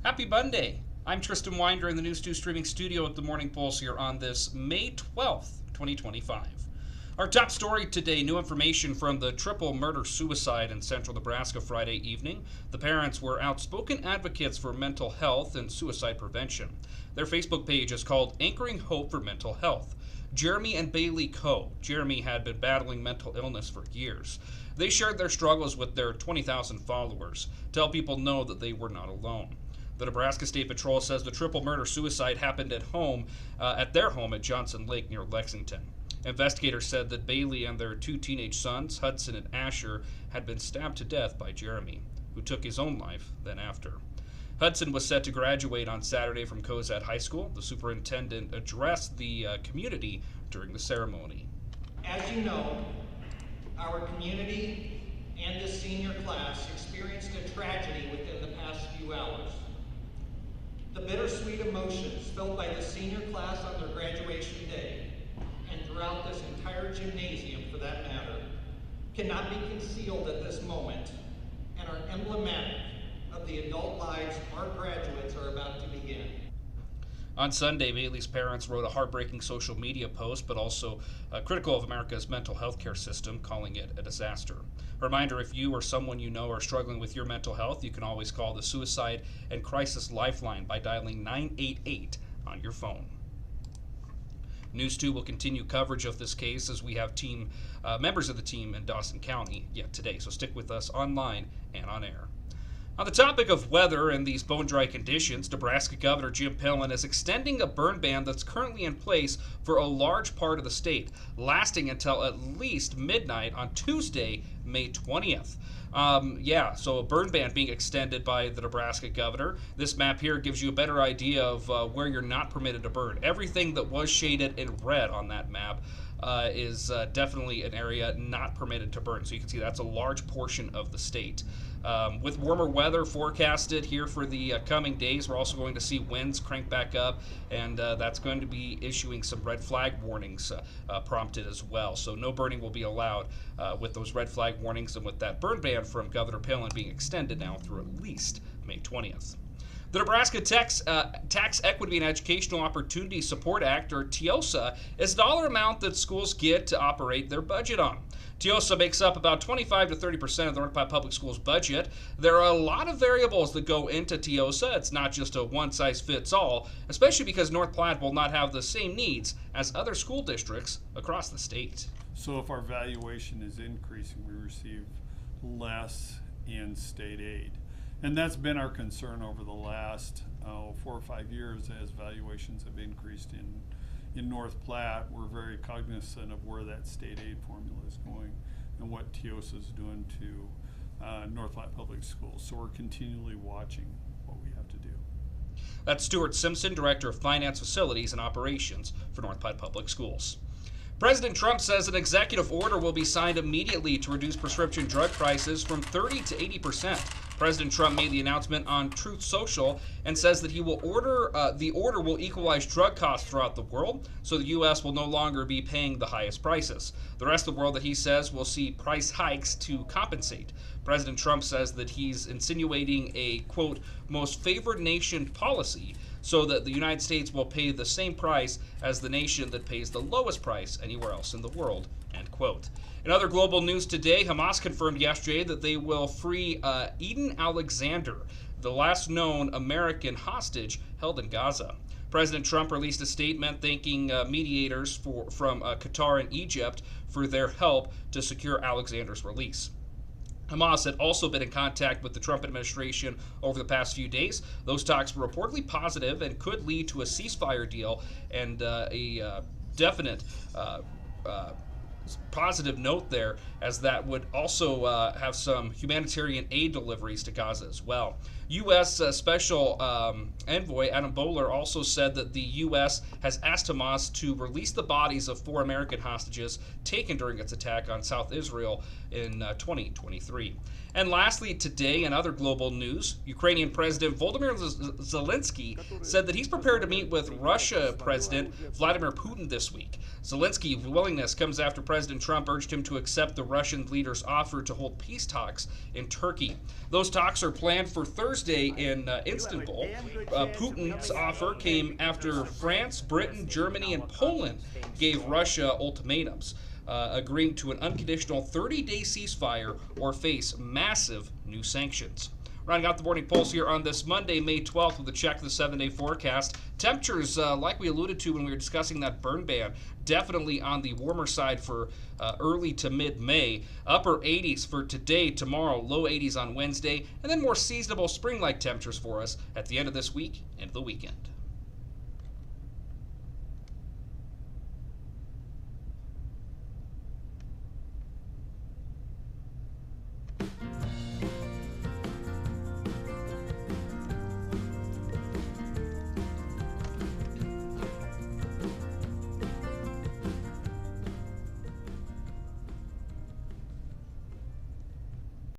Happy Monday. I'm Tristan Winder in the News 2 streaming studio at the Morning Pulse here on this May 12th, 2025. Our top story today, new information from the triple murder-suicide in central Nebraska Friday evening. The parents were outspoken advocates for mental health and suicide prevention. Their Facebook page is called Anchoring Hope for Mental Health. Jeremy and Bailey Coe. Jeremy had been battling mental illness for years. They shared their struggles with their 20,000 followers to help people know that they were not alone. The Nebraska State Patrol says the triple murder-suicide happened at their home at Johnson Lake near Lexington. Investigators said that Bailey and their two teenage sons, Hudson and Asher, had been stabbed to death by Jeremy, who took his own life then after. Hudson was set to graduate on Saturday from Cozad High School. The superintendent addressed the community during the ceremony. As you know, our community and the senior class experienced a tragedy within the past few hours. The bittersweet emotions felt by the senior class on their graduation day, and throughout this entire gymnasium for that matter, cannot be concealed at this moment and are emblematic of the adult lives our graduates are about to begin. On Sunday, Bailey's parents wrote a heartbreaking social media post, but also critical of America's mental health care system, calling it a disaster. A reminder, if you or someone you know are struggling with your mental health, you can always call the Suicide and Crisis Lifeline by dialing 988 on your phone. News 2 will continue coverage of this case as we have members of the team in Dawson County yet today, so stick with us online and on air. On the topic of weather and these bone-dry conditions, Nebraska Governor Jim Pillen is extending a burn ban that's currently in place for a large part of the state, lasting until at least midnight on Tuesday, May 20th. So a burn ban being extended by the Nebraska governor. This map here gives you a better idea of where you're not permitted to burn. Everything that was shaded in red on that map is definitely an area not permitted to burn. So you can see that's a large portion of the state. With warmer weather forecasted here for the coming days, we're also going to see winds crank back up, and that's going to be issuing some red flag warnings prompted as well. So no burning will be allowed with those red flag warnings and with that burn ban from Governor Pillen being extended now through at least May 20th. The Nebraska Tax Equity and Educational Opportunity Support Act, or TEEOSA, is the dollar amount that schools get to operate their budget on. TEEOSA makes up about 25 to 30% of the North Platte Public School's budget. There are a lot of variables that go into TEEOSA. It's not just a one-size-fits-all, especially because North Platte will not have the same needs as other school districts across the state. So if our valuation is increasing, we receive less in state aid. And that's been our concern over the last 4 or 5 years as valuations have increased in North Platte. We're very cognizant of where that state aid formula is going and what TEEOSA is doing to North Platte Public Schools. So we're continually watching what we have to do. That's Stuart Simpson, Director of Finance, Facilities, and Operations for North Platte Public Schools. President Trump says an executive order will be signed immediately to reduce prescription drug prices from 30 to 80%. President Trump made the announcement on Truth Social and says that the order will equalize drug costs throughout the world, so the U.S. will no longer be paying the highest prices. The rest of the world, that he says, will see price hikes to compensate. President Trump says that he's insinuating a, quote, most favored nation policy, so that the United States will pay the same price as the nation that pays the lowest price anywhere else in the world, end quote. In other global news today, Hamas confirmed yesterday that they will free Eden Alexander, the last known American hostage held in Gaza. President Trump released a statement thanking mediators from Qatar and Egypt for their help to secure Alexander's release. Hamas had also been in contact with the Trump administration over the past few days. Those talks were reportedly positive and could lead to a ceasefire deal and a definite positive note there, as that would also have some humanitarian aid deliveries to Gaza as well. U.S. Special Envoy Adam Boehler also said that the U.S. has asked Hamas to release the bodies of 4 American hostages taken during its attack on South Israel in 2023. And lastly, today in other global news, Ukrainian President Volodymyr Zelensky said that he's prepared to meet with Russia President Vladimir Putin this week. Zelensky's willingness comes after President Trump urged him to accept the Russian leader's offer to hold peace talks in Turkey. Those talks are planned for Thursday Thursday in Istanbul. Putin's offer came after France, Britain, Germany, and Poland gave Russia ultimatums, agreeing to an unconditional 30-day ceasefire or face massive new sanctions. Rounding out the morning pulse here on this Monday, May 12th, with a check of the 7-day forecast. Temperatures, like we alluded to when we were discussing that burn ban, definitely on the warmer side for early to mid-May. Upper 80s for today, tomorrow, low 80s on Wednesday, and then more seasonable spring-like temperatures for us at the end of this week and the weekend.